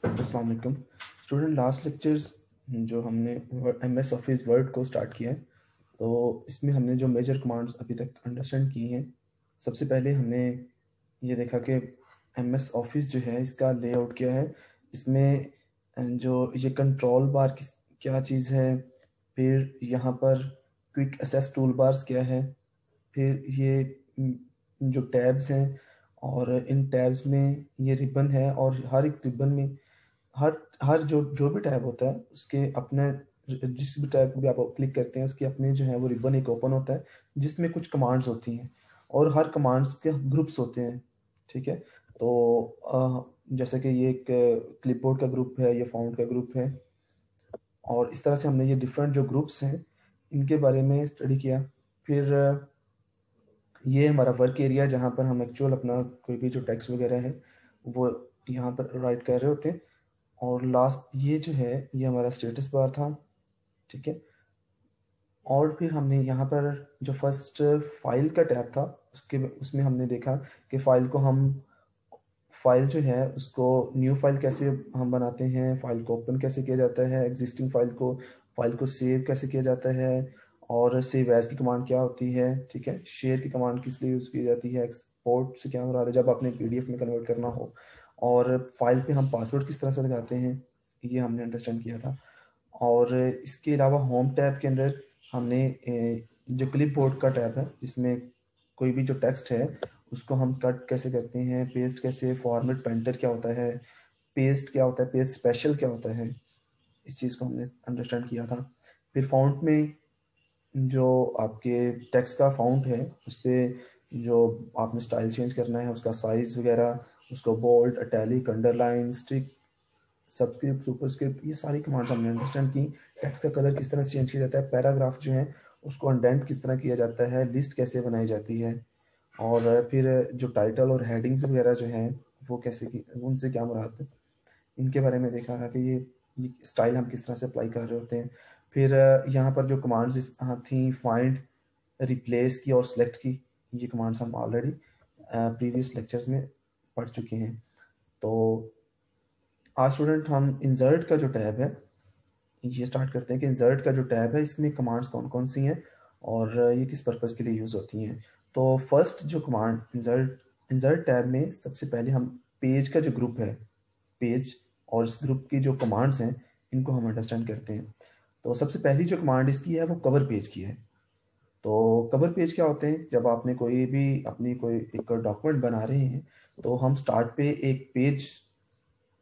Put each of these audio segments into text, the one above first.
अस्सलाम वालेकुम student. Last lectures जो हमने एमएस ऑफिस वर्ड को स्टार्ट किया है, तो इसमें हमने जो मेजर कमांड्स अभी तक अंडरस्टैंड की हैं, सबसे पहले हमने ये देखा कि एमएस ऑफिस जो है इसका लेआउट क्या है। इसमें जो ये कंट्रोल बार क्या चीज़ है, फिर यहाँ पर क्विक एसेस टूल बार्स क्या है, फिर ये जो टैब्स हैं और इन टैब्स में ये रिबन है, और हर एक रिबन में हर हर जो जो भी टैब होता है उसके अपने, जिस भी टैब को भी आप क्लिक करते हैं उसके अपने जो है वो रिबन एक ओपन होता है जिसमें कुछ कमांड्स होती हैं और हर कमांड्स के ग्रुप्स होते हैं। ठीक है, तो जैसे कि ये एक क्लिपबोर्ड का ग्रुप है, ये फाउंड का ग्रुप है, और इस तरह से हमने ये डिफरेंट जो ग्रुप्स हैं इनके बारे में स्टडी किया। फिर ये हमारा वर्क एरिया जहाँ पर हम एक्चुअल अपना कोई भी जो टेक्स्ट वगैरह है वो यहाँ पर राइट कर रहे होते हैं। और लास्ट ये जो है ये हमारा स्टेटस बार था। ठीक है, और फिर हमने यहाँ पर जो फर्स्ट फाइल का टैब था उसमें हमने देखा कि फाइल जो है उसको न्यू फाइल कैसे हम बनाते हैं, फाइल को ओपन कैसे किया जाता है, एग्जिस्टिंग फाइल को सेव कैसे किया जाता है, और सेव एज की कमांड क्या होती है। ठीक है, शेयर की कमांड किस लिए यूज़ की जाती है, एक्सपोर्ट से क्या मुराद है जब आपने पीडीएफ में कन्वर्ट करना हो, और फाइल पे हम पासवर्ड किस तरह से लगाते हैं, ये हमने अंडरस्टैंड किया था। और इसके अलावा होम टैब के अंदर हमने जो क्लिप बोर्ड का टैब है जिसमें कोई भी जो टेक्स्ट है उसको हम कट कैसे करते हैं, पेस्ट कैसे, फॉर्मेट पेंटर क्या होता है, पेस्ट क्या होता है, पेस्ट स्पेशल क्या होता है, इस चीज़ को हमने अंडरस्टैंड किया था। फिर फाउंट में जो आपके टेक्स्ट का फाउंट है उस पर जो आपने स्टाइल चेंज करना है, उसका साइज वगैरह, उसको bold, italic, underline, strike, subscript, superscript, ये सारी कमांड्स हमने अंडरस्टैंड की। टेक्स्ट का कलर किस तरह से चेंज किया जाता है, पैराग्राफ जो है उसको अंडेंट किस तरह किया जाता है, लिस्ट कैसे बनाई जाती है, और फिर जो टाइटल और हेडिंग्स वगैरह जो हैं वो कैसे की, उनसे क्या मुराद है, इनके बारे में देखा था कि ये स्टाइल हम किस तरह से अप्लाई कर रहे होते हैं। फिर यहाँ पर जो कमांड्स थी, फाइंड, रिप्लेस की और सेलेक्ट की, ये कमांड्स हम ऑलरेडी प्रीवियस लेक्चर्स में पढ़ चुके हैं। तो आज स्टूडेंट हम इंसर्ट का जो टैब है ये स्टार्ट करते हैं कि इंसर्ट का जो टैब है इसमें कमांड्स कौन कौन सी हैं और ये किस पर्पज़ के लिए यूज़ होती हैं। तो फर्स्ट जो कमांड इंसर्ट इंसर्ट टैब में सबसे पहले हम पेज का जो ग्रुप है, पेज और इस ग्रुप की जो कमांड्स हैं इनको हम अंडरस्टैंड करते हैं। तो सबसे पहली जो कमांड इसकी है वो कवर पेज की है। तो कवर पेज क्या होते हैं, जब आपने कोई भी अपनी कोई एक डॉक्यूमेंट बना रहे हैं तो हम स्टार्ट पे एक पेज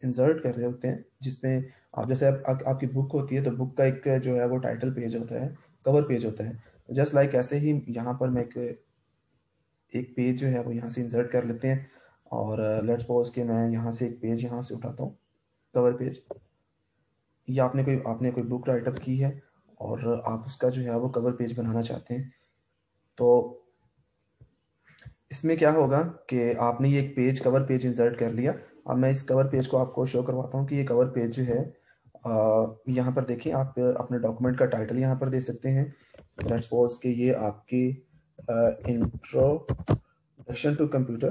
इंसर्ट कर रहे होते हैं जिसमें आप जैसे आपकी बुक होती है तो बुक का एक जो है वो टाइटल पेज होता है, कवर पेज होता है। जस्ट लाइक ऐसे ही यहाँ पर मैं एक पेज जो है वो यहाँ से इंसर्ट कर लेते हैं, और लेट्स सपोज कि मैं यहाँ से एक पेज यहाँ से उठाता हूँ, कवर पेज, या आपने कोई बुक राइटअप की है और आप उसका जो है वो कवर पेज बनाना चाहते हैं। तो इसमें क्या होगा कि आपने ये एक पेज, कवर पेज इंसर्ट कर लिया। अब मैं इस कवर पेज को आपको शो करवाता हूँ कि ये कवर पेज जो है यहाँ पर देखिए, आप अपने डॉक्यूमेंट का टाइटल यहाँ पर दे सकते हैं। लेट्स सपोज कि ये आपकी इंट्रोडक्शन टू कंप्यूटर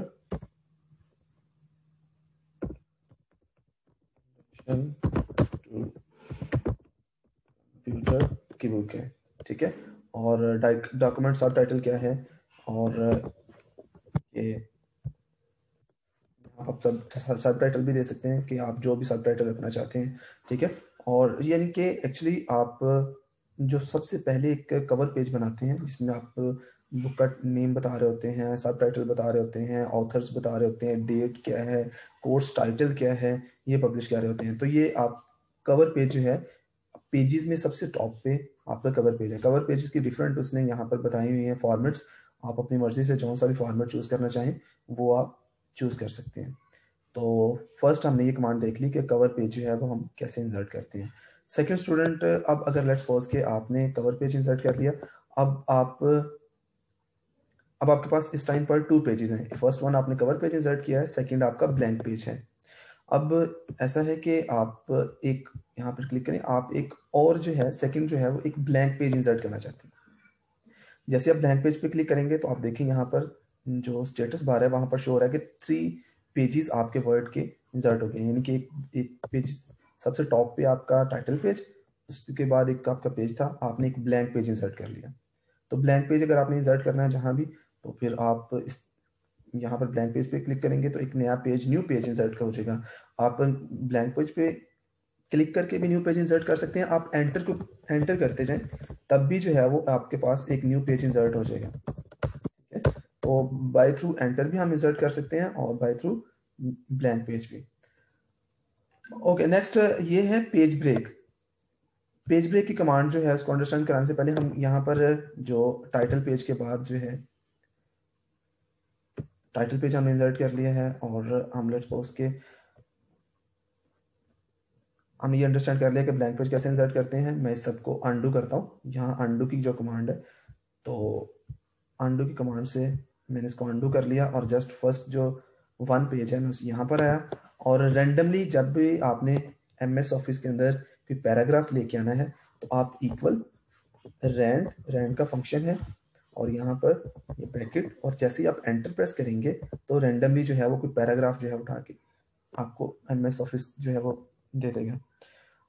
कंप्यूटर की बुक है। ठीक है, और डॉक्यूमेंट सब टाइटल क्या है, और ये आप सब टाइटल भी दे सकते हैं कि आप जो भी सब टाइटल रखना चाहते हैं। ठीक है, और यानी कि एक्चुअली आप जो सबसे पहले एक कवर पेज बनाते हैं जिसमें आप बुक का नेम बता रहे होते हैं, सब टाइटल बता रहे होते हैं, ऑथर्स बता रहे होते हैं, डेट क्या है, कोर्स टाइटल क्या है, ये पब्लिश कर रहे होते हैं। तो ये आप कवर पेज जो है, पेजेस में सबसे टॉप पे आपका कवर पेज है। कवर पेजेस की डिफरेंट उसने यहाँ पर बताई हुई है फॉर्मेट्स, आप अपनी मर्जी से जो सा भी फॉर्मेट चूज़ करना चाहें वो आप चूज़ कर सकते हैं। तो फर्स्ट हमने ये कमांड देख ली कि कवर पेज जो है वो हम कैसे इंसर्ट करते हैं। सेकंड स्टूडेंट, अब अगर लेट्स सपोज कि आपने कवर पेज इंसर्ट कर लिया, अब आप अब आपके पास इस टाइम पर टू पेजेस हैं। फर्स्ट वन आपने कवर पेज इंसर्ट किया है, सेकंड आपका ब्लैंक पेज है। अब ऐसा है कि आप एक यहाँ पर क्लिक करें, आप एक और जो है सेकंड जो है वो एक ब्लैंक पेज इंसर्ट करना चाहते हैं। जैसे आप ब्लैंक पेज पे क्लिक करेंगे तो आप देखें यहाँ पर जो स्टेटस बार है वहां पर शो हो रहा है कि 3 पेजेस आपके वर्ड के इंसर्ट हो गया, यानी कि एक पेज सबसे टॉप पे आपका टाइटल पेज, उसके बाद एक आपका पेज था, आपने एक ब्लैंक पेज इंसर्ट कर लिया। तो ब्लैंक पेज अगर आपने इंसर्ट करना है जहाँ भी, तो फिर आप इस यहाँ पर ब्लैंक पेज पे क्लिक करेंगे तो एक नया पेज, न्यू पेज इंसर्ट हो जाएगा। आप ब्लैंक पेज पे क्लिक करके भी न्यू पेज इंसर्ट कर सकते हैं, आप एंटर करते जाएं तब भी जो है वो आपके पास एक न्यू पेज इंसर्ट हो जाएगा। ठीक है, तो बाय थ्रू एंटर भी हम इंसर्ट कर सकते हैं और बाय थ्रू ब्लैंक पेज भी। ओके, नेक्स्ट ये है पेज ब्रेक। पेज ब्रेक की कमांड जो है उसको अंडरस्टैंड कराने से पहले हम यहाँ पर जो टाइटल पेज के बाद जो है टाइटल पेज हमने इंसर्ट कर लिया है और हम लेट्स सपोज के हम ये अंडरस्टैंड कर लिया कि ब्लैंक पेज कैसे इंसर्ट करते हैं। मैं इस सबको अंडू करता हूँ। यहाँ अंडू की जो कमांड है, तो अंडू की कमांड से मैंने इसको अंडू कर लिया और जस्ट फर्स्ट जो वन पेज है मैं यहाँ पर आया और रेंडमली जब भी आपने MS ऑफिस के अंदर कोई पैराग्राफ लेके आना है तो आप इक्वल रैंड का फंक्शन है और यहाँ पर ये ब्रैकेट, और जैसे ही आप एंटर प्रेस करेंगे तो रेंडमली जो है वो कोई पैराग्राफ जो है उठा के आपको MS ऑफिस जो है वो दे देगा।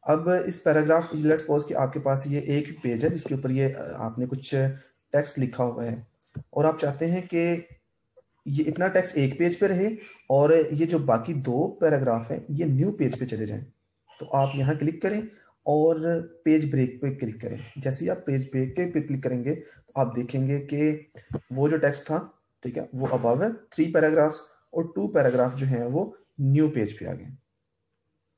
अब इस पैराग्राफ, लेट्स सपोज कि आपके पास ये एक पेज है जिसके ऊपर ये आपने कुछ टेक्स्ट लिखा हुआ है और आप चाहते हैं कि ये इतना टेक्स्ट एक पेज पे रहे और ये जो बाकी दो पैराग्राफ हैं ये न्यू पेज पे चले जाएं। तो आप यहाँ क्लिक करें और पेज ब्रेक पे क्लिक करें। जैसे ही आप पेज ब्रेक पे क्लिक करेंगे तो आप देखेंगे कि वो जो टेक्स्ट था, ठीक है, वो अबव है 3 पैराग्राफ्स और 2 पैराग्राफ जो हैं वो न्यू पेज पे आ गए।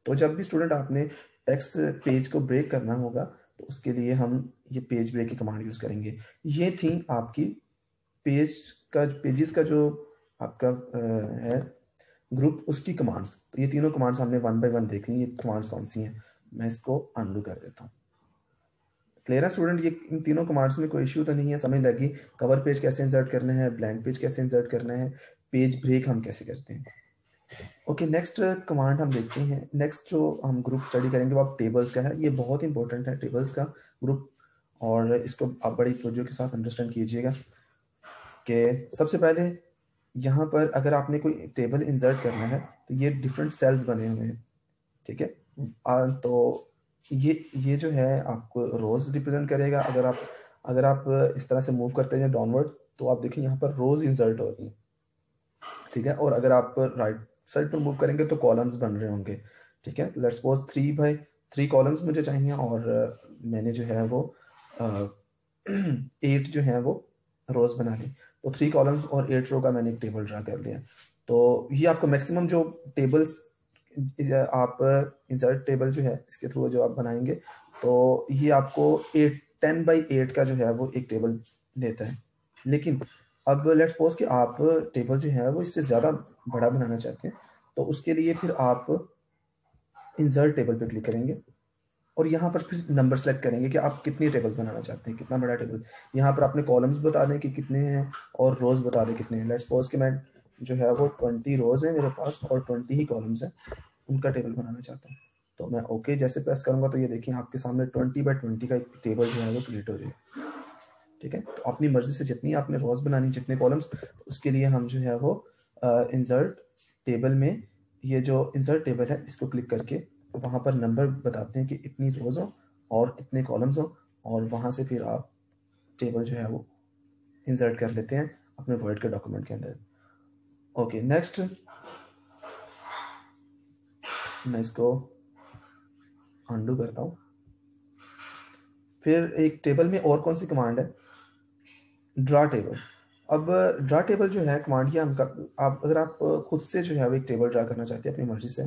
तो जब भी स्टूडेंट आपने टेक्स्ट पेज को ब्रेक करना होगा तो उसके लिए हम ये पेज ब्रेक की कमांड यूज करेंगे। ये थी आपकी पेजेस का जो आपका है ग्रुप, उसकी कमांड्स। तो ये तीनों कमांड्स हमने वन बाय वन देख ली, ये कमांड्स कौन सी हैं। मैं इसको अनडू कर देता हूँ। क्लियर है स्टूडेंट? ये इन तीनों कमांड्स में कोई इश्यू तो नहीं है, समझ लगी। कवर पेज कैसे इंसर्ट करना है, ब्लैंक पेज कैसे इंसर्ट करना है, पेज ब्रेक हम कैसे करते हैं। ओके, नेक्स्ट कमांड हम देखते हैं। नेक्स्ट जो हम ग्रुप स्टडी करेंगे वो आप टेबल्स का है। ये बहुत इंपॉर्टेंट है टेबल्स का ग्रुप, और इसको आप बड़ी तवज्जो के साथ अंडरस्टैंड कीजिएगा कि सबसे पहले यहाँ पर अगर आपने कोई टेबल इंसर्ट करना है तो ये डिफरेंट सेल्स बने हुए हैं, ठीक है। तो ये जो है आपको रोज रिप्रेजेंट करेगा। अगर आप इस तरह से मूव करते हैं डाउनवर्ड तो आप देखें यहाँ पर रोज इंसर्ट होती हैं, ठीक है। और अगर आप राइट साइड पर मूव करेंगे तो कॉलम्स बन रहे होंगे, ठीक है। लेट्स सपोज 3 बाय 3 कॉलम्स मुझे चाहिए और मैंने जो है वो 8 जो है वो रोज बना ली। तो 3 कॉलम्स और 8 रो का मैंने एक टेबल ड्रा कर लिया। तो ये आपको मैक्सिमम जो टेबल्स आप इंसर्ट टेबल जो है इसके थ्रू जो आप बनाएंगे तो ये आपको 10 बाय 8 का जो है वो एक टेबल लेता है। लेकिन अब लेट्स सपोज कि आप टेबल जो है वो इससे ज़्यादा बड़ा बनाना चाहते हैं, तो उसके लिए फिर आप इंसर्ट टेबल पे क्लिक करेंगे और यहाँ पर फिर नंबर सेलेक्ट करेंगे कि आप कितनी टेबल्स बनाना चाहते हैं, कितना बड़ा टेबल। यहाँ पर अपने कॉलम्स बता दें कि कितने हैं और रोज बता दें कितने हैं। लेट्स सपोज कि मैं जो है वो 20 रोज है मेरे पास और 20 ही कॉलम्स हैं, उनका टेबल बनाना चाहता हूँ। तो मैं ओके जैसे प्रेस करूंगा तो ये देखिए आपके सामने 20 बाय 20 का एक टेबल जो है वो क्रिएट हो जाएगा, ठीक है। तो अपनी मर्जी से जितनी आपने रोज बनानी, जितने कॉलम्स, तो उसके लिए हम जो है वो इंसर्ट टेबल में ये जो इंसर्ट टेबल है इसको क्लिक करके वहाँ पर नंबर बताते हैं कि इतनी रोज हो और इतने कॉलम्स हो, और वहाँ से फिर आप टेबल जो है वो इंसर्ट कर लेते हैं अपने वर्ड के डॉक्यूमेंट के अंदर। ओके, नेक्स्ट मैं इसको अंडू करता हूँ। फिर एक टेबल में और कौन सी कमांड है, ड्रा टेबल। अब ड्रा टेबल जो है कमांड की हम आप अगर आप खुद से जो है वो एक टेबल ड्रा करना चाहते हैं अपनी मर्जी से,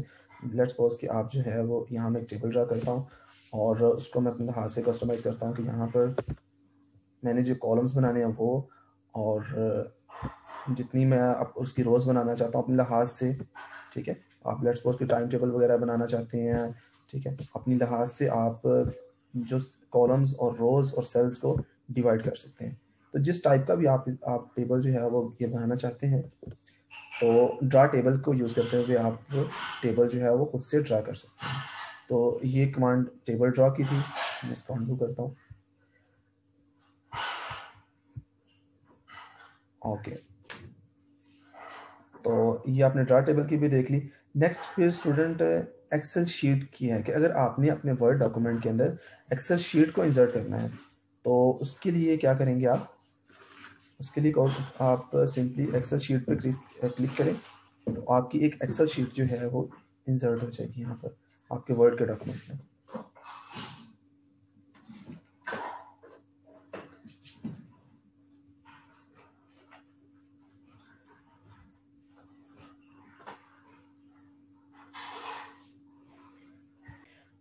लेट्स सपोज कि आप जो है वो यहाँ मैं एक टेबल ड्रा करता हूँ और उसको मैं अपने हाथ से कस्टमाइज़ करता हूँ कि यहाँ पर मैंने जो कॉलम्स बनाने हैं वो, और जितनी मैं अब उसकी रोज़ बनाना चाहता हूँ अपने लिहाज से, ठीक है। आप लेट्स सपोज कि टाइम टेबल वगैरह बनाना चाहते हैं, ठीक है, अपनी लिहाज से आप जो कॉलम्स और रोज़ और सेल्स को डिवाइड कर सकते हैं। तो जिस टाइप का भी आप टेबल जो है वो ये बनाना चाहते हैं तो ड्रा टेबल को यूज़ करते हुए आप टेबल जो है वो खुद से ड्रा कर सकते हैं। तो ये कमांड टेबल ड्रा की थी, मैं इसको अनडू करता हूँ। ओके, तो ये आपने ड्रा टेबल की भी देख ली। नेक्स्ट फिर स्टूडेंट एक्सेल शीट की है कि अगर आपने अपने वर्ड डॉक्यूमेंट के अंदर एक्सेल शीट को इंसर्ट करना है तो उसके लिए क्या करेंगे आप, उसके लिए आप सिंपली एक्सेल शीट पर क्लिक करें तो आपकी एक एक्सेल शीट जो है वो इंसर्ट हो जाएगी यहाँ पर आपके वर्ड के डॉक्यूमेंट में।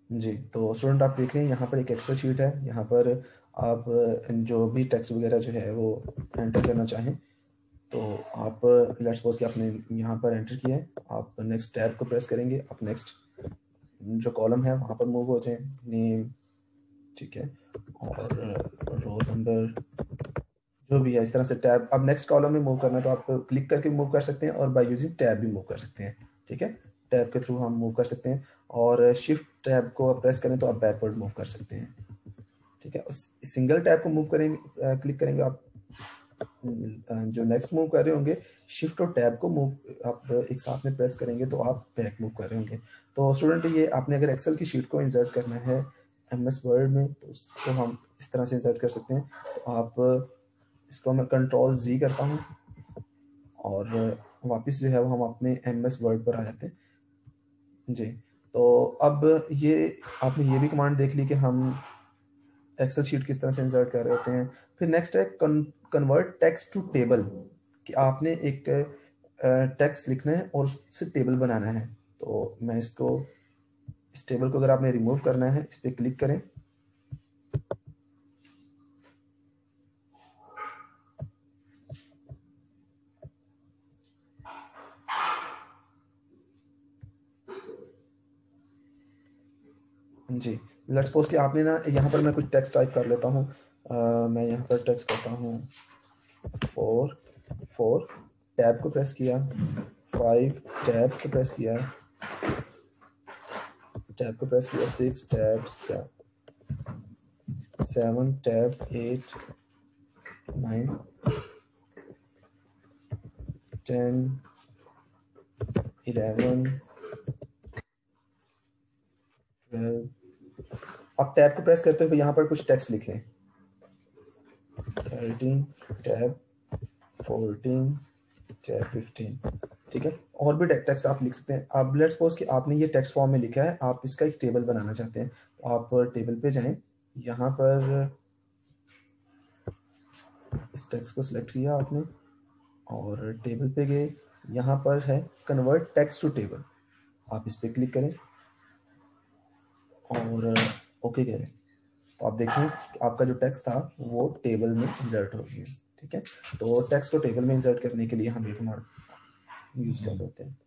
जी, तो स्टूडेंट आप देख रहे हैं यहाँ पर एक एक्सेल शीट है। यहाँ पर आप जो भी टेक्स्ट वगैरह जो है वो एंटर करना चाहें तो आप लेट्स सपोज कि आपने यहाँ पर एंटर किया है, आप नेक्स्ट टैब को प्रेस करेंगे, आप नेक्स्ट जो कॉलम है वहाँ पर मूव हो जाए, नेम, ठीक है, और रोल नंबर जो भी है, इस तरह से टैब। अब नेक्स्ट कॉलम में मूव करना है तो आप क्लिक करके मूव कर सकते हैं और बाय यूजिंग टैब भी मूव कर सकते हैं, ठीक है। टैब के थ्रू हम मूव कर सकते हैं और शिफ्ट टैब को प्रेस करें तो आप बैकवर्ड मूव कर सकते हैं, ठीक है। सिंगल टैब को मूव करेंगे, क्लिक करेंगे आप, जो नेक्स्ट मूव कर रहे होंगे शिफ्ट और टैब को मूव आप एक साथ में प्रेस करेंगे तो आप बैक मूव कर रहे होंगे। तो स्टूडेंट ये आपने अगर एक्सेल की शीट को इंसर्ट करना है एमएस वर्ड में तो उसको हम इस तरह से इंसर्ट कर सकते हैं। तो आप इसको मैं कंट्रोल जी करता हूँ और वापस जो है वो हम अपने एमएस वर्ड पर आ जाते हैं। जी, तो अब ये आपने ये भी कमांड देख ली कि हम एक्सेल शीट किस तरह से इंसर्ट कर रहे होते हैं। फिर नेक्स्ट है कन्वर्ट टेक्स्ट टू टेबल, कि आपने एक टेक्स्ट लिखना है और उससे टेबल बनाना है। तो मैं इसको, इस टेबल को अगर आपने रिमूव करना है इस पर क्लिक करें, जी। लेट्स सपोज कि आपने ना यहाँ पर मैं कुछ टेक्स्ट टाइप कर लेता हूँ। मैं यहाँ पर टेक्स्ट करता हूँ 4 टैब को प्रेस किया, 5 टैब को प्रेस किया, 6 टैब, 7 टैब, 8 9 10 11 12। आप टैब को प्रेस करते हुए यहाँ पर कुछ टेक्स्ट लिख लें, 13 टैब, 14 टैब, 15, ठीक है। और भी टेक्स्ट आप लिख सकते हैं। अब लेट्स सपोज कि आपने ये टेक्स्ट फॉर्म में लिखा है, आप इसका एक टेबल बनाना चाहते हैं तो आप टेबल पे जाएं, यहाँ पर इस टेक्स्ट को सिलेक्ट किया आपने और टेबल पे गए, यहाँ पर है कन्वर्ट टेक्स्ट टू टेबल, आप इस पर क्लिक करें और ओके करें तो आप देखिए कि आपका जो टेक्स्ट था वो टेबल में इंसर्ट हो गया, ठीक है। तो टेक्स्ट को टेबल में इंसर्ट करने के लिए हम ये कमांड यूज कर लेते हैं।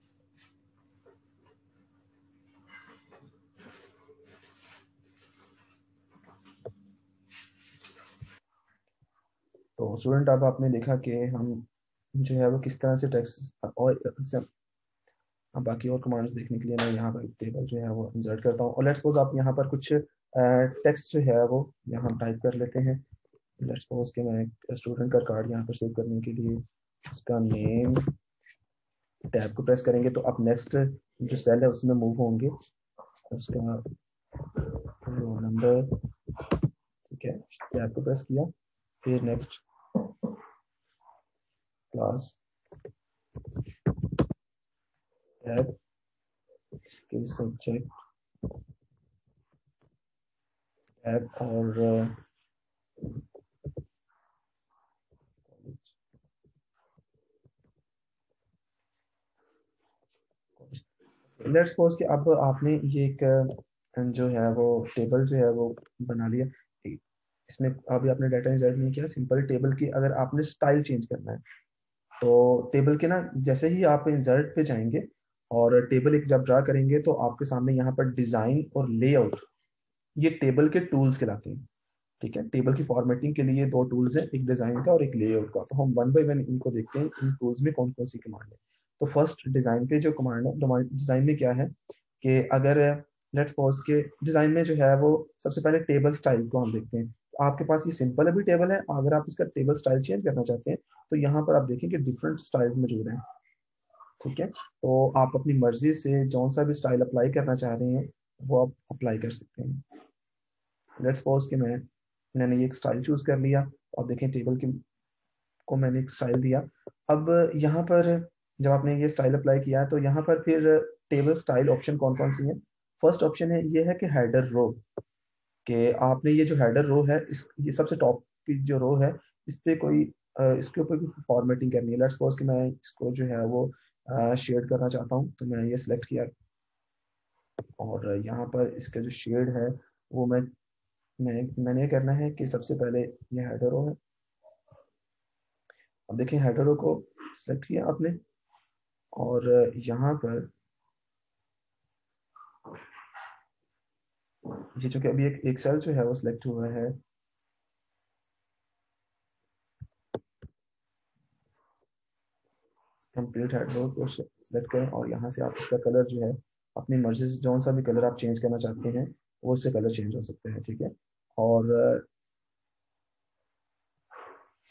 तो स्टूडेंट अब आपने देखा कि हम जो है वो किस तरह से टेक्स्ट और अब बाकी और कमांड्स देखने के लिए मैं यहाँ पर टेबल जो है वो इंसर्ट करता हूँ और लेट्स सपोज आप यहाँ पर कुछ टेक्स्ट जो है वो यहाँ टाइप कर लेते हैं। लेट्स सपोज कि मैं स्टूडेंट का कार्ड यहाँ पर सेव करने के लिए उसका नेम, टैब को प्रेस करेंगे तो आप नेक्स्ट जो सेल है उसमें मूव होंगे, उसका रोल नंबर, ठीक है, टैब को प्रेस किया, फिर next class, tab, skill subject, tab और लेट्स सपोज कि अब आपने ये एक जो है वो टेबल जो है वो बना लिया, इसमें अभी आपने डाटा इंसर्ट नहीं किया, सिंपल टेबल की अगर आपने स्टाइल चेंज करना है तो टेबल के ना जैसे ही आप इंसर्ट पे जाएंगे और टेबल एक जब ड्रा करेंगे तो आपके सामने यहाँ पर डिजाइन और लेआउट, ये टेबल के टूल्स कहलाते हैं, ठीक है। टेबल की फॉर्मेटिंग के लिए दो टूल्स हैं, एक डिजाइन का और एक लेआउट का। तो हम वन बाय वन इनको देखते हैं, इन टूल्स में कौन कौन सी कमांड है। तो फर्स्ट डिजाइन पे जो कमांड है, डिजाइन में क्या है कि अगर लेट्स सपोज के डिजाइन में जो है वो सबसे पहले टेबल स्टाइल को हम देखते हैं। तो आपके पास ये सिंपल अभी टेबल है, अगर आप इसका टेबल स्टाइल चेंज करना चाहते हैं तो यहाँ पर आप देखें कि डिफरेंट स्टाइल्स मौजूद हैं। ठीक है, तो आप अपनी मर्जी से जौन सा भी स्टाइल अप्लाई करना चाह रहे हैं वो आप अप्लाई कर सकते हैं। लेट्स सपोज कि मैंने ये एक स्टाइल चूज कर लिया। आप देखें टेबल की को मैंने एक स्टाइल दिया। अब यहाँ पर जब आपने ये स्टाइल अप्लाई किया तो यहाँ पर फिर टेबल स्टाइल ऑप्शन कौन कौन सी है। फर्स्ट ऑप्शन है ये है कि हेडर रो, कि आपने ये जो हेडर रो है इस ये सबसे टॉप की जो रो है इस पे कोई इसके ऊपर कोई फॉर्मेटिंग करनी है। लेट्स सपोज कि मैं इसको जो है वो शेड करना चाहता हूँ, तो मैं ये सिलेक्ट किया और यहाँ पर इसका जो शेड है वो मैंने ये करना है कि सबसे पहले ये हेडर रो है। अब देखिए हेडर रो को सिलेक्ट किया आपने और यहाँ पर ये चूंकि अभी एक सेल जो है वो सिलेक्ट हुआ है, कंप्लीट हेड रो को सिलेक्ट करें और यहाँ से आप इसका कलर जो है अपनी मर्जी से जौन सा भी कलर आप चेंज करना चाहते हैं वो उससे कलर चेंज हो सकते हैं। ठीक है, और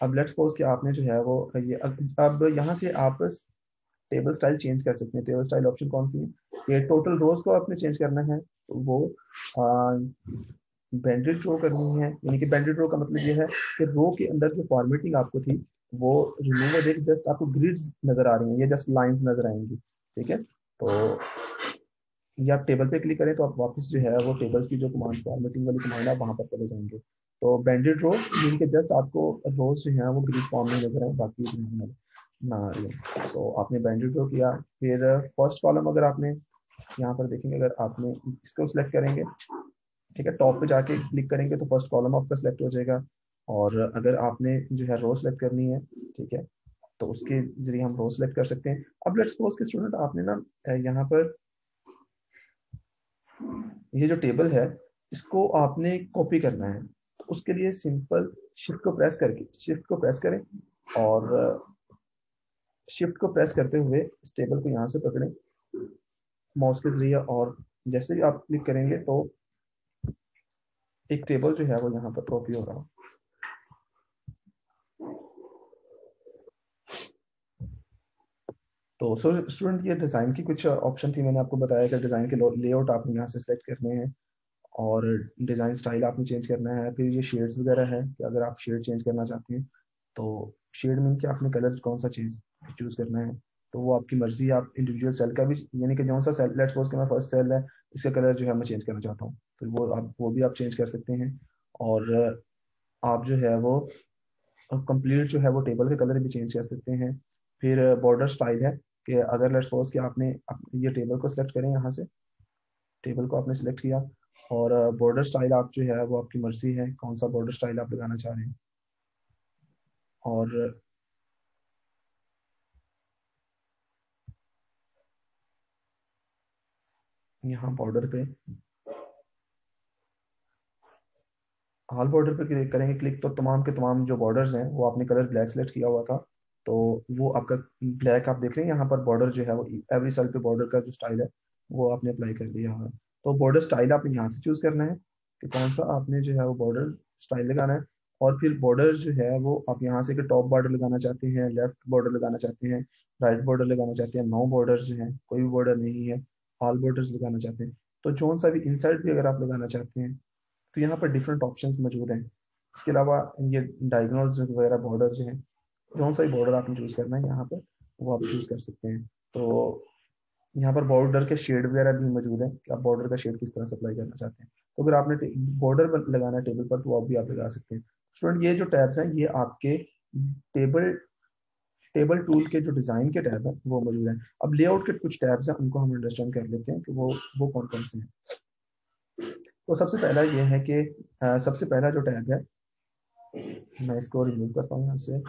अब लेट्स सपोज कि आपने जो है वो ये अब यहाँ से आप टेबल स्टाइल चेंज कर सकते हैं। टेबल स्टाइल ऑप्शन कौन सी है, ये टोटल रोज को आपने चेंज करना है तो वो बैंडेड रो करनी है। यानी कि बैंडेड रो का मतलब ये है कि रो के अंदर जो फॉर्मेटिंग आपको थी वो रिमूव हो जाएगी, जस्ट आपको ग्रिड्स नजर आ रही हैं, ये जस्ट लाइंस नजर आएंगी। ठीक है, तो ये आप टेबल पे क्लिक करें तो आप वापस जो है वो टेबल्स की जो कमांड फॉर्मेटिंग वाली कमांड है वहां पर चले जाएंगे। तो बैंडेड रो जिनके जस्ट आपको रोज जो है वो ग्रिड फॉर्म में नजर आए, बाकी जो है ना आ रही है। तो आपने बैंडेड रो किया, फिर फर्स्ट कॉलम अगर आपने यहाँ पर देखेंगे, अगर आपने इसको सिलेक्ट करेंगे, ठीक है, टॉप पे जाके क्लिक करेंगे तो फर्स्ट कॉलम आपका सिलेक्ट हो जाएगा। और अगर आपने जो है रो सिलेक्ट करनी है, ठीक है, तो उसके जरिए हम रो सिलेक्ट कर सकते हैं। अब लेट्स सपोज के स्टूडेंट आपने ना यहाँ पर ये जो टेबल है इसको आपने कॉपी करना है, तो उसके लिए सिंपल शिफ्ट को प्रेस करें और शिफ्ट को प्रेस करते हुए इस टेबल को यहाँ से पकड़ें माउस के जरिए, और जैसे ही आप क्लिक करेंगे तो एक टेबल जो है वो यहाँ पर कॉपी हो रहा है। तो सो स्टूडेंट ये डिज़ाइन की कुछ ऑप्शन थी, मैंने आपको बताया कि डिज़ाइन के लेआउट आपने यहाँ से सिलेक्ट करने हैं और डिज़ाइन स्टाइल आपने चेंज करना है। फिर ये शेड्स वगैरह है कि अगर आप शेड चेंज करना चाहते हैं तो शेड में क्या आपने कलर कौन सा चीज़ चूज़ करना है, तो वो आपकी मर्जी है। आप इंडिविजुअल सेल का भी, यानी कि कौन सा सेल, लेट्स सपोज कि मैं फर्स्ट सेल है इसका कलर जो है मैं चेंज करना चाहता हूँ तो वो भी आप चेंज कर सकते हैं। और आप जो है वो कंप्लीट जो है वो टेबल के कलर भी चेंज कर सकते हैं। फिर बॉर्डर स्टाइल है कि अगर लेट्स सपोज कि आपने ये टेबल को सिलेक्ट करें, यहाँ से टेबल को आपने सिलेक्ट किया और बॉर्डर स्टाइल आप जो है वो आपकी मर्जी है कौन सा बॉर्डर स्टाइल आप लगाना चाह रहे हैं। और यहाँ बॉर्डर पे ऑल बॉर्डर पे क्लिक करेंगे, क्लिक तो तमाम के तमाम जो बॉर्डर्स हैं वो आपने कलर ब्लैक सेलेक्ट किया हुआ था तो वो आपका ब्लैक आप देख रहे हैं। यहाँ पर बॉर्डर जो है वो एवरी सेल पे बॉर्डर का जो स्टाइल है वो आपने अप्लाई कर दिया है। तो बॉर्डर स्टाइल आपने यहाँ से चूज करना है कि कौन सा आपने जो है वो बॉर्डर स्टाइल लगाना है। और फिर बॉर्डर जो है वो आप यहाँ से टॉप बॉर्डर लगाना चाहते हैं, लेफ्ट बॉर्डर लगाना चाहते हैं, राइट बॉर्डर लगाना चाहते हैं, नो बॉर्डर जो है कोई भी बॉर्डर नहीं है, ऑल बॉर्डर्स लगाना चाहते हैं, तो जोन सा भी इंसर्ट भी अगर आप लगाना चाहते हैं तो यहाँ पर डिफरेंट ऑप्शंस मौजूद हैं। इसके अलावा ये डायगोनल्स वगैरह बॉर्डर जो हैं, कौन सा भी बॉर्डर आपने चूज करना है यहाँ पर वो आप चूज कर सकते हैं। तो यहाँ पर बॉर्डर के शेड वगैरह भी मौजूद है कि आप बॉर्डर का शेड किस तरह से अप्लाई करना चाहते हैं। तो अगर आपने बॉर्डर लगाना है टेबल पर तो वो भी आप लगा सकते हैं। स्टूडेंट ये जो टैब्स हैं ये आपके टेबल टेबल टूल के जो डिजाइन के टैब है वो मौजूद है। अब लेआउट के कुछ टैब्स हैं उनको हम अंडरस्टैंड कर लेते हैं कि वो कौन कौन से हैं। तो सबसे पहला ये है कि सबसे पहला जो टैब है मैं इसको रिमूव करता हूँ यहाँ से,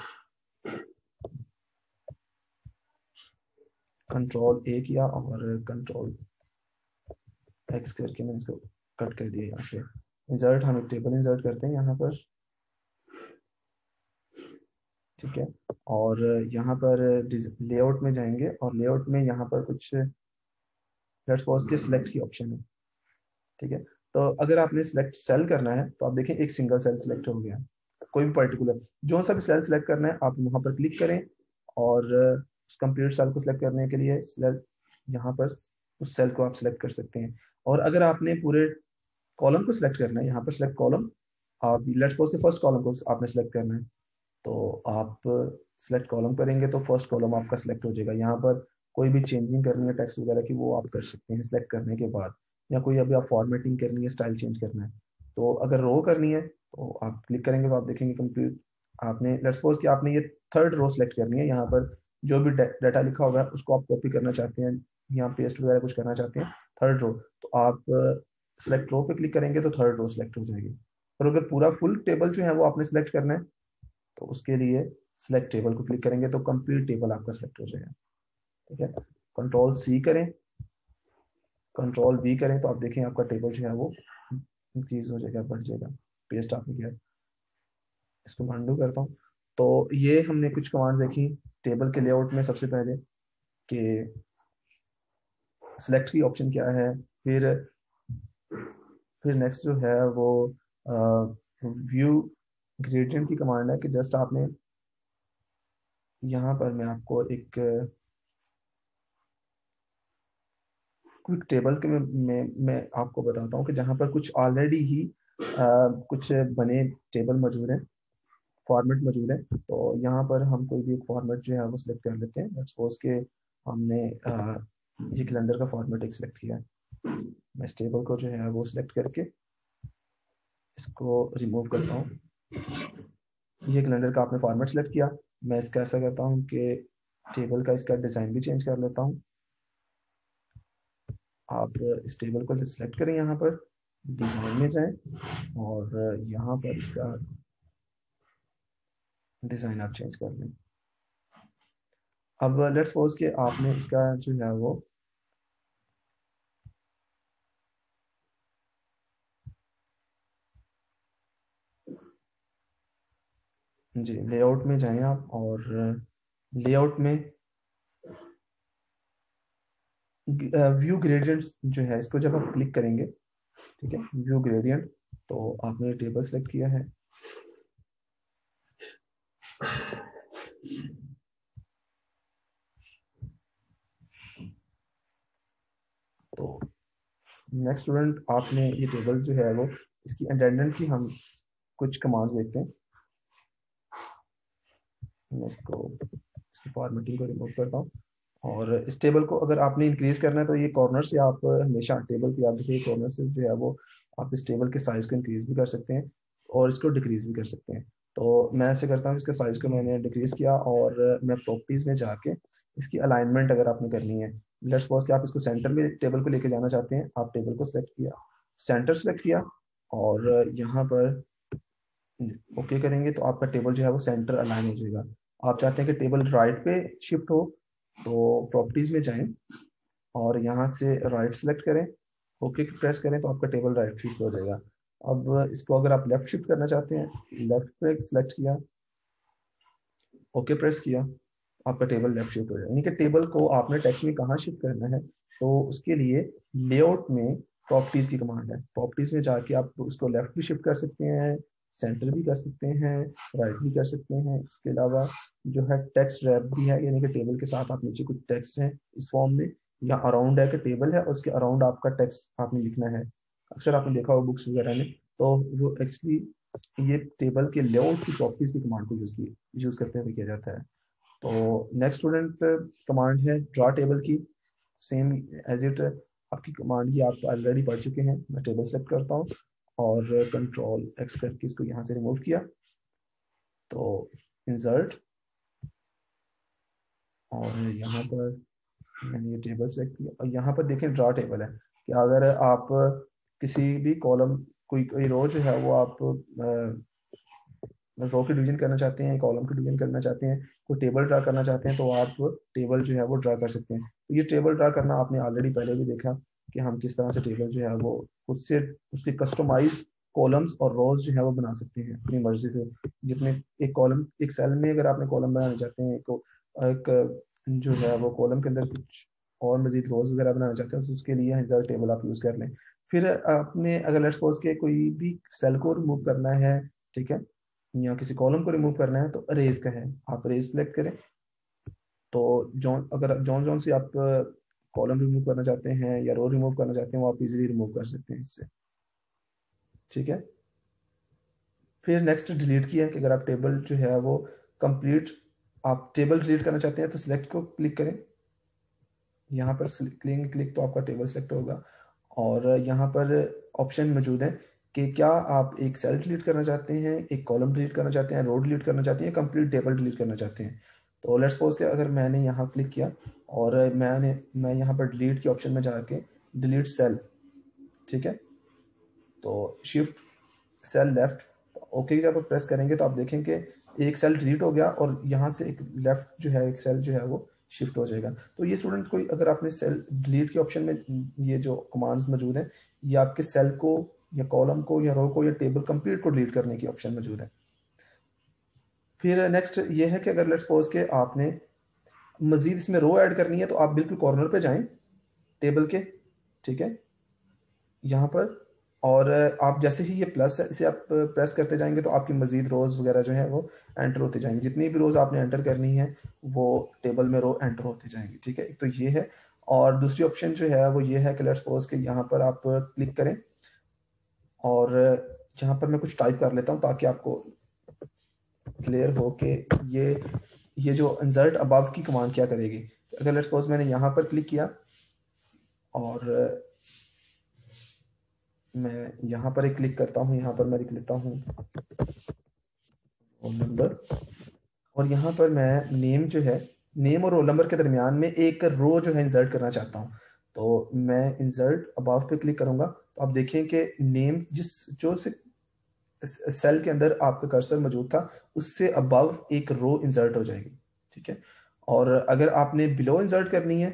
कंट्रोल ए किया और कंट्रोल एक्स करके मैंने इसको कट कर दिया यहाँ से। इंसर्ट, हम एक टेबल इंसर्ट करते हैं यहाँ पर, ठीक है, और यहाँ पर लेआउट में जाएंगे और लेआउट में यहाँ पर कुछ लेट्स सपोज के सिलेक्ट की ऑप्शन है, ठीक है। तो अगर आपने सिलेक्ट सेल करना है तो आप देखें एक सिंगल सेल सिलेक्ट हो गया, कोई भी पर्टिकुलर जो सा भी सेल सिलेक्ट करना है आप वहां पर क्लिक करें और उस कंप्लीट सेल को सिलेक्ट करने के लिए यहाँ पर उस सेल को आप सिलेक्ट कर सकते हैं। और अगर आपने पूरे कॉलम को सिलेक्ट करना है, यहाँ पर सिलेक्ट कॉलम, आप लेट्स सपोज के फर्स्ट कॉलम को आपने सिलेक्ट करना है, तो आप सिलेक्ट कॉलम करेंगे तो फर्स्ट कॉलम आपका सिलेक्ट हो जाएगा। यहाँ पर कोई भी चेंजिंग करनी है टेक्स्ट वगैरह की वो आप कर सकते हैं सिलेक्ट करने के बाद, या कोई अभी आप फॉर्मेटिंग करनी है, स्टाइल चेंज करना है। तो अगर रो करनी है तो आप क्लिक करेंगे तो आप देखेंगे कंप्लीट, आपने लेट्स सपोज कि आपने ये थर्ड रो सेलेक्ट करनी है, यहाँ पर जो भी डाटा लिखा होगा उसको आप कॉपी करना चाहते हैं, यहाँ पेस्ट वगैरह कुछ करना चाहते हैं, थर्ड रो, तो आप सेलेक्ट रो पे क्लिक करेंगे तो थर्ड रो सेलेक्ट हो जाएगी। और अगर पूरा फुल टेबल जो है वो आपने सेलेक्ट करना है तो उसके लिए सिलेक्ट टेबल को क्लिक करेंगे तो कंप्लीट टेबल आपका सिलेक्ट हो जाएगा। ठीक है, कंट्रोल सी करें, कंट्रोल वी करें तो आप देखें आपका टेबल जो है वो इंक्रीज हो जाएगा, बढ़ जाएगा। पेस्ट आपने किया, इसको अंडू करता हूँ। तो ये हमने कुछ कमांड देखी टेबल के लेआउट में। सबसे पहले कि सिलेक्ट की ऑप्शन क्या है, फिर नेक्स्ट जो है वो व्यू ग्रेडियंट की कमांड है कि जस्ट आपने यहाँ पर मैं आपको एक क्विक टेबल के मैं आपको बताता हूँ कि जहाँ पर कुछ ऑलरेडी ही कुछ बने टेबल मौजूद है, फॉर्मेट मौजूद है। तो यहाँ पर हम कोई भी एक फॉर्मेट जो है वो सिलेक्ट कर लेते हैं। सपोज के हमने ये कैलेंडर का फॉर्मेट एक सिलेक्ट किया है, मैं इस टेबल को जो है वो सिलेक्ट करके इसको रिमूव करता हूँ। ये कैलेंडर का आपने फॉर्मेट सिलेक्ट किया, मैं इसका ऐसा करता हूँ कि टेबल का इसका डिज़ाइन भी चेंज कर लेता हूँ। आप इस टेबल को सिलेक्ट करें, यहाँ पर डिज़ाइन में जाएं और यहाँ पर इसका डिज़ाइन आप चेंज कर लें। अब लेट्स सपोज कि आपने इसका जो है वो जी लेआउट में जाएं आप, और लेआउट में व्यू ग्रेडियंट्स जो है इसको जब आप क्लिक करेंगे, ठीक है, व्यू ग्रेडियंट, तो आपने टेबल सेलेक्ट किया है। तो नेक्स्ट स्टूडेंट आपने ये टेबल जो है वो इसकी अटेंडेंट की हम कुछ कमांड्स देखते हैं। मैं इसकी फॉर्मेटिंग को रिमूव करता हूँ। और इस टेबल को अगर आपने इंक्रीज करना है तो ये कॉर्नर से आप हमेशा टेबल की आप देखिए कॉर्नर से जो है वो आप इस टेबल के साइज को इंक्रीज भी कर सकते हैं और इसको डिक्रीज भी कर सकते हैं। तो मैं ऐसे करता हूँ, इसके साइज को मैंने डिक्रीज किया और मैं प्रॉपर्टीज में जाके इसकी अलाइनमेंट अगर आपने करनी है, लेट्स सपोज कि आप इसको सेंटर में टेबल को लेके जाना चाहते हैं, आप टेबल को सिलेक्ट किया, सेंटर सेलेक्ट किया और यहाँ पर ओके करेंगे तो आपका टेबल जो है वो सेंटर अलाइन हो जाएगा। आप चाहते हैं कि टेबल राइट पे शिफ्ट हो तो प्रॉपर्टीज में जाएं और यहाँ से राइट सेलेक्ट करें, ओके प्रेस करें तो आपका टेबल राइट शिफ्ट हो जाएगा। अब इसको अगर आप लेफ्ट शिफ्ट करना चाहते हैं, लेफ्ट पे सेलेक्ट किया, ओके प्रेस किया, आपका टेबल लेफ्ट शिफ्ट हो जाएगा। यानी कि टेबल को आपने टेक्स्ट में कहाँ शिफ्ट करना है, तो उसके लिए लेआउट में प्रॉपर्टीज की कमांड है। प्रॉपर्टीज में जाके आप उसको लेफ्ट भी शिफ्ट कर सकते हैं, सेंटर भी कर सकते हैं, राइट भी कर सकते हैं। इसके अलावा जो है टेक्स्ट रैप भी है, यानी कि टेबल के साथ आप नीचे कुछ टेक्स्ट है इस फॉर्म में, या अराउंड है कि टेबल है और उसके अराउंड आपका टेक्स्ट आपने लिखना है। अक्सर आपने देखा हो बुक्स वगैरह में, तो वो एक्चुअली ये टेबल के लेआउट की प्रॉपर्टीज की कमांड को यूज करते हुए किया जाता है। तो नेक्स्ट स्टूडेंट कमांड है ड्रा टेबल की, सेम एज इट आपकी कमांड ही आप ऑलरेडी पढ़ चुके हैं। मैं टेबल सेलेक्ट करता हूँ और कंट्रोल एक्स करके इसको यहाँ से रिमूव किया, तो इंसर्ट, और यहाँ पर मैंने ये टेबल सेलेक्ट किया और यहाँ पर देखें ड्रा टेबल है कि अगर आप किसी भी कॉलम कोई रो जो है वो आप रो की डिवीजन करना चाहते हैं, कॉलम की डिवीजन करना चाहते हैं, कोई टेबल ड्रा करना चाहते हैं, तो आप टेबल जो है वो ड्रा कर सकते हैं। तो ये टेबल ड्रा करना आपने ऑलरेडी पहले भी देखा कि हम किस तरह से टेबल जो है वो खुद से उसके कस्टमाइज कॉलम्स और रोज जो है वो बना सकते हैं अपनी मर्जी से। जितने एक कॉलम एक सेल में अगर आपने कॉलम बनाना चाहते हैं, एक जो है वो कॉलम के अंदर कुछ और मजीद रोज वगैरह बनाना चाहते हैं तो उसके लिए इंसर्ट टेबल आप यूज कर लें। फिर आपने अगर लेट्स सपोज के कोई भी सेल को रिमूव करना है, ठीक है, या किसी कॉलम को रिमूव करना है तो अरेज का है, आप अरेज सेलेक्ट करें तो अगर जौन जौन से आप कॉलम रिमूव करना चाहते हैं या रो रिमूव करना चाहते हैं वो आप इजीली रिमूव कर सकते हैं इससे। ठीक है। फिर नेक्स्ट डिलीट किया कि अगर आप टेबल जो है वो कंप्लीट, आप टेबल डिलीट करना चाहते हैं तो सिलेक्ट को क्लिक करें। यहाँ पर क्लिक तो आपका टेबल सेलेक्ट होगा और यहाँ पर ऑप्शन मौजूद है कि क्या आप एक सेल डिलीट करना चाहते हैं, एक कॉलम डिलीट करना चाहते हैं, रो डिलीट करना चाहते हैं, कंप्लीट टेबल डिलीट करना चाहते हैं। तो लेट्स सपोज कि अगर मैंने यहाँ क्लिक किया और मैं यहाँ पर डिलीट के ऑप्शन में जाके डिलीट सेल, ठीक है, तो शिफ्ट सेल लेफ्ट ओके जब आप प्रेस करेंगे तो आप देखेंगे एक सेल डिलीट हो गया और यहाँ से एक लेफ्ट जो है एक सेल जो है वो शिफ्ट हो जाएगा। तो ये स्टूडेंट कोई अगर आपने सेल डिलीट के ऑप्शन में ये जो कमांड्स मौजूद हैं ये आपके सेल को या कॉलम को या रो को या टेबल कंप्लीट को डिलीट करने की ऑप्शन मौजूद है। फिर नेक्स्ट ये है कि अगर लेट्स सपोज के आपने मजीद इसमें रो ऐड करनी है तो आप बिल्कुल कॉर्नर पे जाएं टेबल के, ठीक है, यहाँ पर, और आप जैसे ही ये प्लस है इसे आप प्रेस करते जाएंगे तो आपकी मजीद रोज वगैरह जो है वो एंटर होते जाएंगे। जितनी भी रोज आपने एंटर करनी है वो टेबल में रो एंटर होते जाएंगे। ठीक है, एक तो ये है। और दूसरी ऑप्शन जो है वो ये है कि लेट्स सपोज कि यहाँ पर आप क्लिक करें और यहाँ पर मैं कुछ टाइप कर लेता हूँ ताकि आपको क्लियर हो कि ये जो इंसर्ट अबव की कमांड क्या करेगी। अगर लेट्स सपोज मैंने यहाँ पर क्लिक किया और मैं यहाँ पर एक क्लिक करता हूँ, यहाँ पर मैं लिख लेता हूँ रोल नंबर, और यहाँ पर मैं नेम जो है, नेम और रोल नंबर के दरमियान में एक रो जो है इंसर्ट करना चाहता हूँ। तो मैं इंसर्ट अबाव पे क्लिक करूंगा तो आप देखें कि नेम जिस जो से सेल के अंदर आपका कर्सर मौजूद था उससे अबव एक रो इंसर्ट हो जाएगी। ठीक है, और अगर आपने बिलो इंसर्ट करनी है,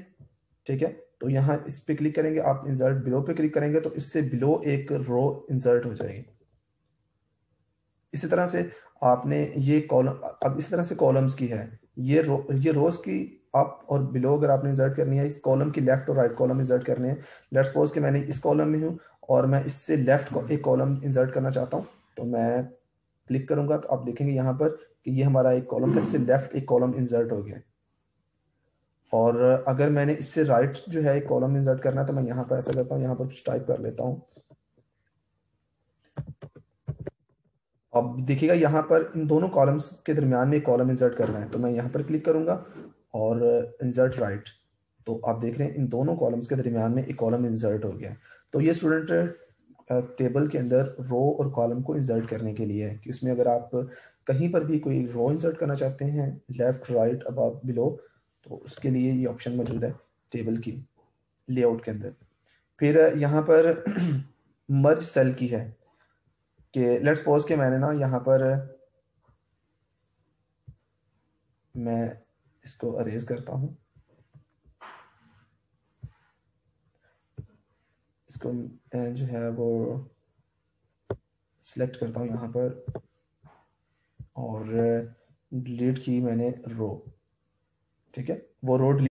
ठीक है, तो यहाँ इस पे क्लिक करेंगे, आप इंसर्ट बिलो पे क्लिक करेंगे तो इससे बिलो एक रो इंसर्ट हो जाएगी। इसी तरह से आपने ये कॉलम, अब इसी तरह से कॉलम्स की है, ये रोज की अप और बिलो अगर आपने इंसर्ट करनी है, इस कॉलम की लेफ्ट और राइट कॉलम इंसर्ट करने हैं। लेट्स सपोज कि मैंने इस कॉलम में हूँ और मैं इससे लेफ्ट को एक कॉलम इंसर्ट करना चाहता हूँ, तो मैं क्लिक करूंगा तो आप देखेंगे यहाँ पर कि ये हमारा एक कॉलम था, इससे लेफ्ट एक कॉलम इंसर्ट हो गया। और अगर मैंने इससे राइट जो है एक कॉलम इंसर्ट करना है तो मैं यहाँ पर ऐसा करता हूँ, यहाँ पर कुछ टाइप कर लेता हूँ। अब देखिएगा यहाँ पर इन दोनों कॉलम्स के दरमियान में एक कॉलम इंसर्ट करना है तो मैं यहाँ पर क्लिक करूंगा और इंसर्ट राइट, तो आप देख रहे हैं इन दोनों कॉलम्स के दरमियान में एक कॉलम इंसर्ट हो गया। तो ये स्टूडेंट टेबल के अंदर रो और कॉलम को इंसर्ट करने के लिए है कि उसमें अगर आप कहीं पर भी कोई रो इंसर्ट करना चाहते हैं लेफ्ट राइट अबव बिलो तो उसके लिए ये ऑप्शन मौजूद है टेबल की लेआउट के अंदर। फिर यहाँ पर मर्ज सेल की है कि लेट्स सपोज के मैंने ना यहाँ पर मैं इसको अरेज करता हूँ, इसको जो है वो सिलेक्ट करता हूँ यहाँ पर और डिलीट की मैंने रो। ठीक है, वो रो डिलीट।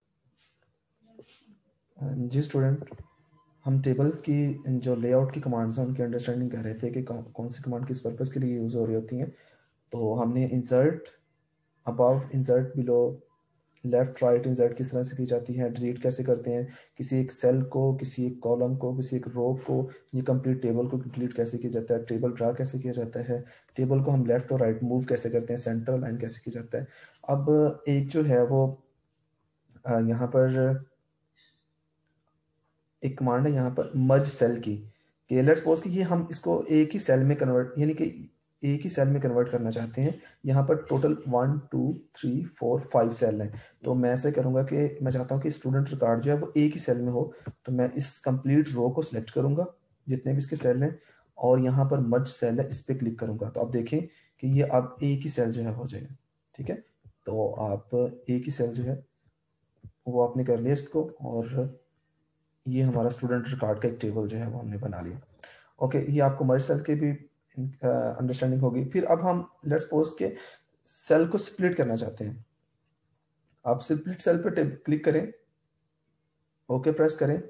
जी स्टूडेंट, हम टेबल की जो लेआउट की कमांड्स हैं उनकी अंडरस्टैंडिंग कर रहे थे कि कौन सी कमांड किस पर्पज़ के लिए यूज़ हो रही होती हैं। तो हमने insert above, insert below, left right insert किस तरह से की जाती है, डिलीट कैसे करते हैं किसी एक सेल को, किसी एक कॉलम को, किसी एक रो को, ये कंप्लीट टेबल को डिलीट कैसे किया जाता है, टेबल ड्रा कैसे किया जाता है, टेबल को हम लेफ्ट और राइट मूव कैसे करते हैं, सेंटर लाइन कैसे किया जाता है। अब एक जो है वो यहाँ पर एक कमांड है यहाँ पर मर्ज सेल की कि लेट्स सपोज कि ये हम इसको एक ही सेल में कन्वर्ट, यानी कि एक ही सेल में कन्वर्ट करना चाहते हैं। यहाँ पर टोटल 1 2 3 4 5 सेल हैं। तो मैं ऐसे करूँगा कि मैं चाहता हूँ कि स्टूडेंट रिकॉर्ड जो है वो एक ही सेल में हो, तो मैं इस कंप्लीट रो को सिलेक्ट करूँगा जितने भी इसके सेल हैं और यहाँ पर मर्ज सेल है इस पर क्लिक करूँगा तो आप देखें कि ये अब एक ही सेल जो है हो जाएगा। ठीक है, तो आप एक ही सेल जो है वो आपने कर लिया इसको और ये हमारा स्टूडेंट रिकॉर्ड का एक टेबल जो है वो हमने बना लिया। ओके, ये आपको मर्ज सेल की भी अंडरस्टैंडिंग होगी। फिर अब हम लेट्स सपोज के सेल को स्प्लिट करना चाहते हैं। आप स्प्लिट सेल पर क्लिक करें, ओके प्रेस करें,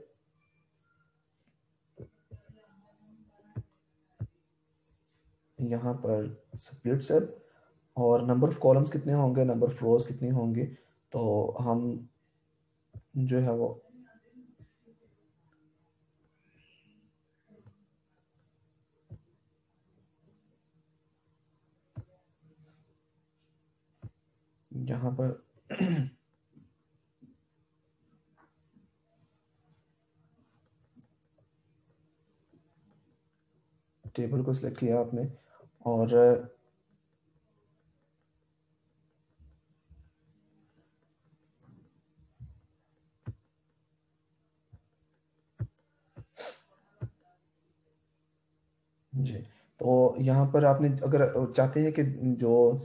यहाँ पर स्प्लिट सेल और नंबर ऑफ कॉलम्स कितने होंगे, नंबर ऑफ रोज कितने होंगे, तो हम जो है वो यहाँ पर टेबल को सिलेक्ट किया आपने, और जी, तो यहाँ पर आपने अगर चाहते हैं कि जो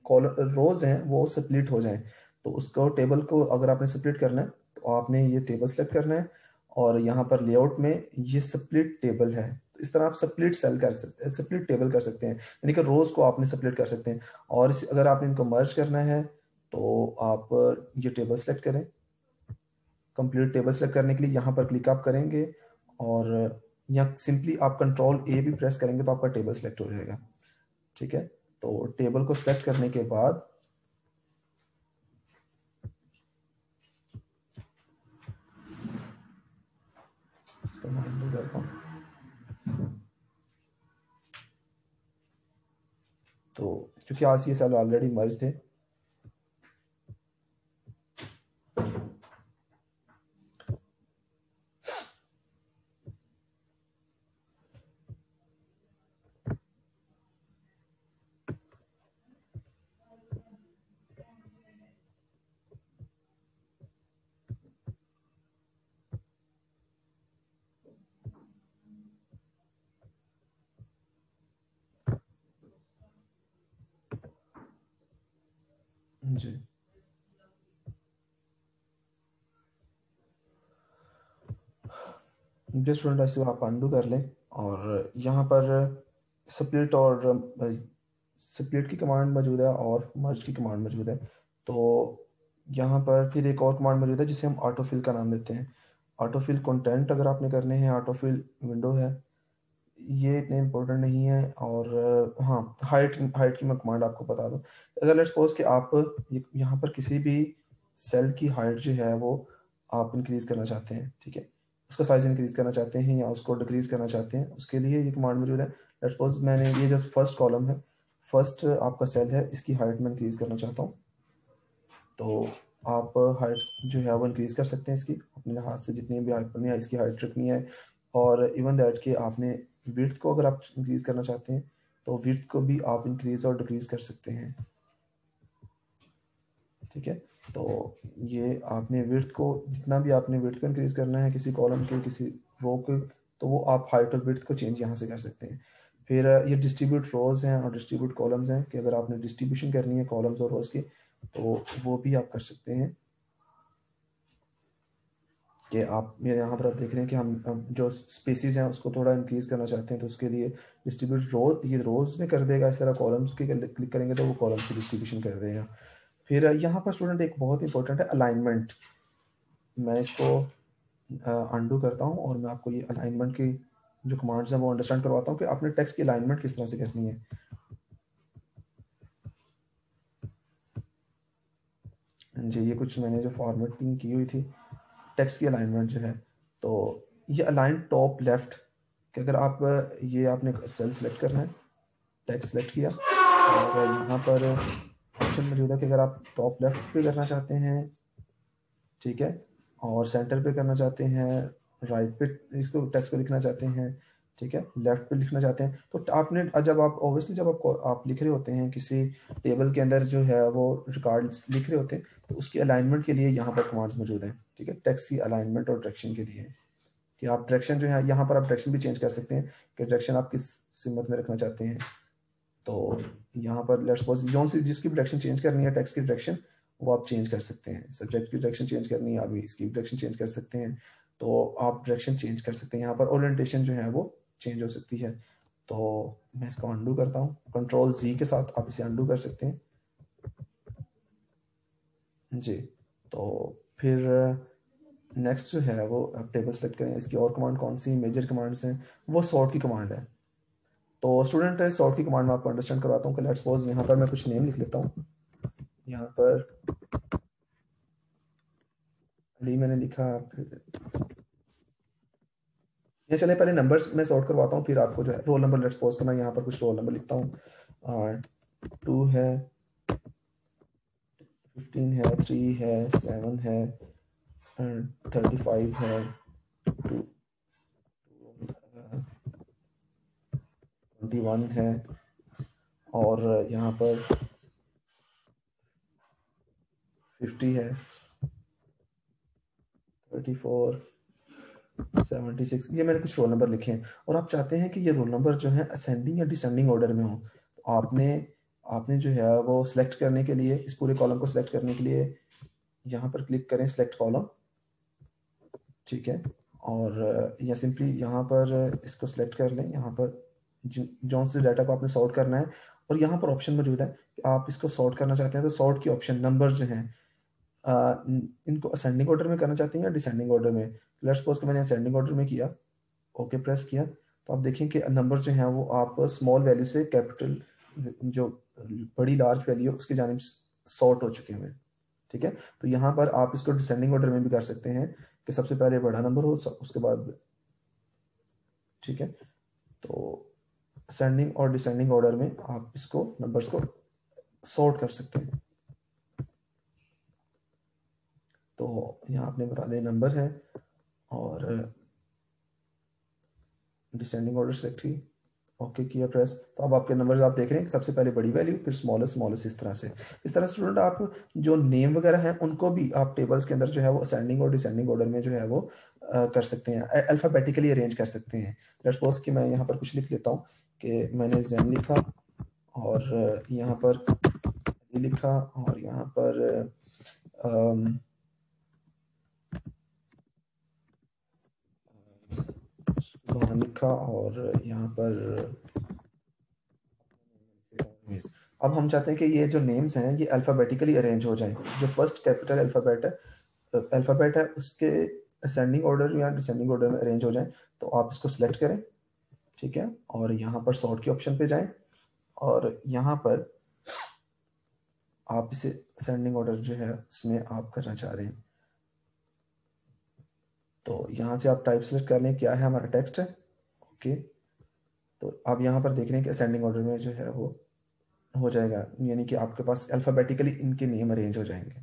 कॉलम रोज हैं वो स्प्लिट हो जाएं, तो उसको टेबल को अगर आपने स्प्लिट करना है तो आपने ये टेबल सेलेक्ट करना है, और यहाँ पर लेआउट में ये स्प्लिट टेबल है, तो इस तरह आप स्प्लिट सेल कर सकते, स्प्लिट टेबल कर सकते हैं, यानी कि रोज को आपने स्प्लिट कर सकते हैं। और अगर आपने इनको मर्ज करना है तो आप ये टेबल सेलेक्ट करें। कंप्लीट टेबल सेलेक्ट करने के लिए यहाँ पर क्लिक आप करेंगे, और यहाँ सिंपली आप कंट्रोल ए भी प्रेस करेंगे तो आपका टेबल सेलेक्ट हो जाएगा। ठीक है, तो टेबल को सेलेक्ट करने के बाद इसको मैं undo करता हूँ। तो क्योंकि आज ये सेल ऑलरेडी मर्ज थे, जी जस्ट स्टूडेंट ऐसे आप अंडू कर लें, और यहाँ पर स्प्लिट और स्प्लिट की कमांड मौजूद है और मर्ज की कमांड मौजूद है। तो यहाँ पर फिर एक और कमांड मौजूद है जिसे हम ऑटोफिल का नाम देते हैं। ऑटोफिल कंटेंट अगर आपने करने हैं, ऑटोफिल विंडो है, ये इतने इम्पोर्टेंट नहीं है। और हाँ, हाइट हाइट की मैं कमांड आपको बता दूं। अगर लेट्स सपोज कि आप यहाँ पर किसी भी सेल की हाइट जो है वो आप इंक्रीज करना चाहते हैं, ठीक है, उसका साइज इंक्रीज करना चाहते हैं या उसको डिक्रीज करना चाहते हैं, उसके लिए ये कमांड मौजूद है। लेट्स सपोज मैंने ये जो फर्स्ट कॉलम है, फर्स्ट आपका सेल है, इसकी हाइट में इंक्रीज करना चाहता हूँ, तो आप हाइट जो है वो इंक्रीज कर सकते हैं इसकी अपने हाथ से, जितनी भी हाइट करनी है इसकी हाइट रखनी है। और इवन दैट कि आपने विड्थ को अगर आप इंक्रीज करना चाहते हैं तो विड्थ को भी आप इंक्रीज और डिक्रीज कर सकते हैं। ठीक है, तो ये आपने विड्थ को, जितना भी आपने विड्थ को इंक्रीज करना है किसी कॉलम के, किसी रो के, तो वो आप हाइट और विड्थ को चेंज यहाँ से कर सकते हैं। फिर ये डिस्ट्रीब्यूट रोज हैं और डिस्ट्रीब्यूट कॉलम्स हैं, कि अगर आपने डिस्ट्रीब्यूशन करनी है कॉलम्स और रोज की तो वो भी आप कर सकते हैं। कि आप मेरे यहाँ पर आप देख रहे हैं कि हम जो स्पेसिस हैं उसको थोड़ा इंक्रीज करना चाहते हैं, तो उसके लिए डिस्ट्रीब्यूट रो, ये रोज में कर देगा, इस तरह कॉलम्स के क्लिक करेंगे तो वो कॉलम्स की डिस्ट्रीब्यूशन कर देगा। फिर यहाँ पर स्टूडेंट एक बहुत इंपॉर्टेंट है अलाइनमेंट। मैं इसको अंडू करता हूँ और मैं आपको ये अलाइनमेंट की जो कमांड्स हैं वो अंडरस्टैंड करवाता हूँ कि आपने टेक्स्ट की अलाइनमेंट किस तरह से करनी है। जी, ये कुछ मैंने जो फॉर्मेटिंग की हुई थी टेक्स्ट की अलाइनमेंट जो है, तो ये अलाइन टॉप लेफ्ट, कि अगर आप ये आपने सेल सेलेक्ट करना है, टेक्स्ट सेलेक्ट किया, और यहाँ पर ऑप्शन मौजूद है कि अगर आप टॉप लेफ्ट पे करना चाहते हैं, ठीक है, और सेंटर पे करना चाहते हैं, राइट पे इसको टेक्स्ट को लिखना चाहते हैं, ठीक है, लेफ्ट पे लिखना चाहते हैं, तो आपने जब आप ऑब्वियसली जब आप लिख रहे होते हैं किसी टेबल के अंदर जो है वो रिकॉर्ड लिख रहे होते हैं, तो उसकी अलाइनमेंट के लिए यहाँ पर कमांड्स मौजूद हैं। ठीक है, टेक्स्ट की अलाइनमेंट और डायरेक्शन के लिए कि आप डायरेक्शन जो है यहाँ पर आप डायरेक्शन भी चेंज कर सकते हैं कि डायरेक्शन आप किस सिमत में रखना चाहते हैं। तो यहाँ पर लेट्स सपोज जो सी जिसकी डायरेक्शन चेंज करनी है, टेक्स्ट की डायरेक्शन, वो आप चेंज कर सकते हैं। सब्जेक्ट की डायरेक्शन चेंज करनी है, आप इसकी डायरेक्शन चेंज कर सकते हैं, तो आप डायरेक्शन चेंज कर सकते हैं। यहाँ पर ओरिएंटेशन जो है वो चेंज हो सकती है। तो मैं इसको अंडू करता हूँ, कंट्रोल जी के साथ आप इसे अंडू कर सकते हैं। जी, तो फिर नेक्स्ट जो है वो आप टेबल सेलेक्ट करें। इसकी और कमांड कौन सी मेजर कमांड्स हैं, वो सॉर्ट की कमांड है। तो स्टूडेंट है, सॉर्ट की कमांड में आपको अंडरस्टैंड करवाता हूँ कि लेट्स सपोज यहाँ पर मैं कुछ नेम लिख लेता हूँ। यहाँ पर अली मैंने लिखा, फिर ये चले पहले नंबर्स मैं सॉर्ट करवाता हूँ, फिर आपको जो है रोल नंबर, लेट्स सपोज कि मैं यहाँ पर कुछ रोल नंबर लिखता हूँ। और 2 है, 15 है, 3 है, 7 है, 35 है, 21 है, और यहाँ पर 50 है, 34, 76, ये मैंने कुछ रोल नंबर लिखे हैं। और आप चाहते हैं कि ये रोल नंबर जो है असेंडिंग या डिसेंडिंग ऑर्डर में हो, तो आपने आपने जो है वो सिलेक्ट करने के लिए, इस पूरे कॉलम को सिलेक्ट करने के लिए यहाँ पर क्लिक करें सिलेक्ट कॉलम, ठीक है। और या सिंपली यहाँ पर इसको सिलेक्ट कर लें, यहाँ पर जो से डाटा को आपने सॉर्ट करना है, और यहाँ पर ऑप्शन मौजूद है कि आप इसको सॉर्ट करना चाहते हैं तो सॉर्ट की ऑप्शन नंबर जो हैं इनको असेंडिंग ऑर्डर में करना चाहते हैं या डिसेंडिंग ऑर्डर में। लेट्स सपोज कि मैंने असेंडिंग ऑर्डर में किया, ओके प्रेस किया, तो आप देखें कि नंबर जो हैं वो आप स्मॉल वैल्यू से कैपिटल, जो बड़ी लार्ज वैल्यू है उसकी जानिब सॉर्ट हो चुके हैं, ठीक है। तो यहाँ पर आप इसको डिसेंडिंग ऑर्डर में भी कर सकते हैं कि सबसे पहले बड़ा नंबर हो, उसके बाद, ठीक है। तो असेंडिंग और डिसेंडिंग ऑर्डर में आप इसको नंबर्स को सॉर्ट कर सकते हैं। तो यहाँ आपने बता दें नंबर है, और डिसेंडिंग ऑर्डर सेलेक्ट की, ओके किया प्रेस, तो अब आपके नंबर्स आप देख रहे हैं कि सबसे पहले बड़ी वैल्यू, फिर स्मॉलेस्ट स्मॉलेस्ट, इस तरह स्टूडेंट आप जो नेम वगैरह हैं उनको भी आप टेबल्स के अंदर जो है वो असेंडिंग और डिसेंडिंग ऑर्डर में जो है वो कर सकते हैं, अल्फाबेटिकली अरेंज कर सकते हैं। लेट्स सपोज कि मैं यहाँ पर कुछ लिख लेता हूँ कि मैंने जैन लिखा, और यहाँ पर लिखा, और यहाँ पर सुबहान लिखा, और यहाँ पर अब हम चाहते हैं कि ये जो नेम्स हैं ये अल्फ़ाबेटिकली अरेंज हो जाएं, जो फर्स्ट कैपिटल अल्फ़ाबेट है उसके असेंडिंग ऑर्डर या डिसेंडिंग ऑर्डर में अरेंज हो जाएं। तो आप इसको सिलेक्ट करें, ठीक है, और यहाँ पर सॉर्ट के ऑप्शन पे जाएं, और यहाँ पर आप इसे असेंडिंग ऑर्डर जो है उसमें आप करना चाह रहे हैं, तो यहाँ से आप टाइप सेलेक्ट कर लें, क्या है हमारा टेक्स्ट है, ओके। तो आप यहाँ पर देख रहे हैं कि असेंडिंग ऑर्डर में जो है वो हो जाएगा, यानी कि आपके पास अल्फ़ाबेटिकली इनके नेम अरेंज हो जाएंगे।